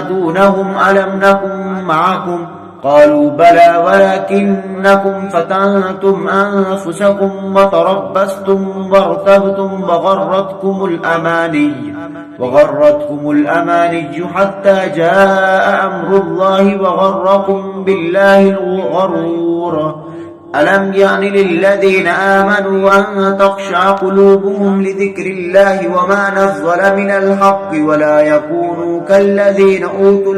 دونهم ألم نكن معكم قالوا بلى ولكنكم فتنتم أنفسكم وتربصتم وارتبتم وغرتكم الأماني حتى جاء أمر الله وغركم بالله الغرور. ألم يعن للذين آمنوا أن تخشع قلوبهم لذكر الله وما نزل من الحق ولا يكونوا كالذين أوتوا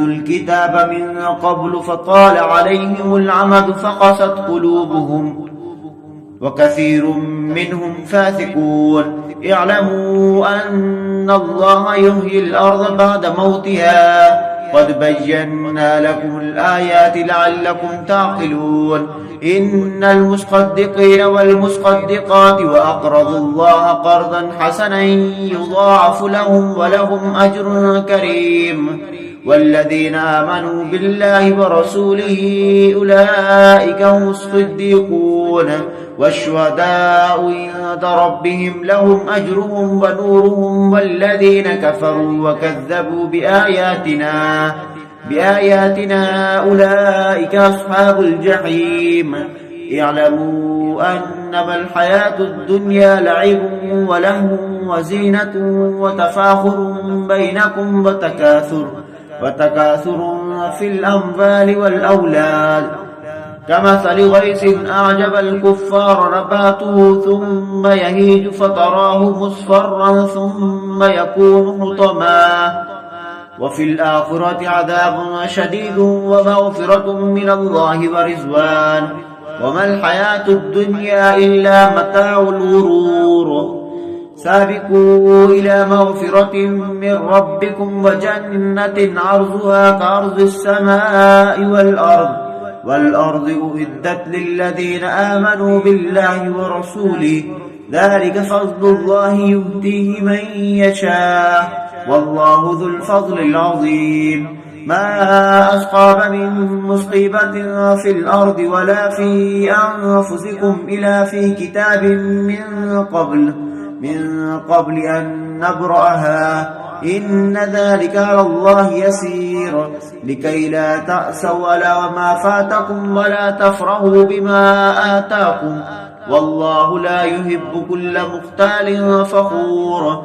الكتاب من قبل فطال عليهم العمد فقست قلوبهم وكثير منهم فاسقون. اعلموا أن الله يحيي الأرض بعد موتها قد بينا لكم الآيات لعلكم تعقلون. إن المصدقين والمصدقات وأقرضوا الله قرضا حسنا يضاعف لهم ولهم أجر كريم. والذين آمنوا بالله ورسوله أولئك هم الصديقون والشهداء عند ربهم لهم أجرهم ونورهم. والذين كفروا وكذبوا بآياتنا أولئك أصحاب الجحيم. اعلموا أنما الحياة الدنيا لعب ولهو وزينة وتفاخر بينكم وتكاثر في الأموال والأولاد كمثل غيث أعجب الكفار نباته ثم يهيج فتراه مصفرا ثم يكون حطما وفي الآخرة عذاب شديد ومغفرة من الله ورضوان وما الحياة الدنيا إلا متاع الغرور. سابقوا إلى مغفرة من ربكم وجنة عرضها كعرض السماء والأرض أعدت للذين آمنوا بالله ورسوله ذلك فضل الله يؤتيه من يشاء والله ذو الفضل العظيم. ما أصاب من مصيبة في الأرض ولا في أنفسكم إلا في كتاب من قبل أن نبرأها إن ذلك على الله يسير. لكي لا تأسوا على ما فاتكم ولا تفرحوا بما آتاكم والله لا يحب كل مختال فخور.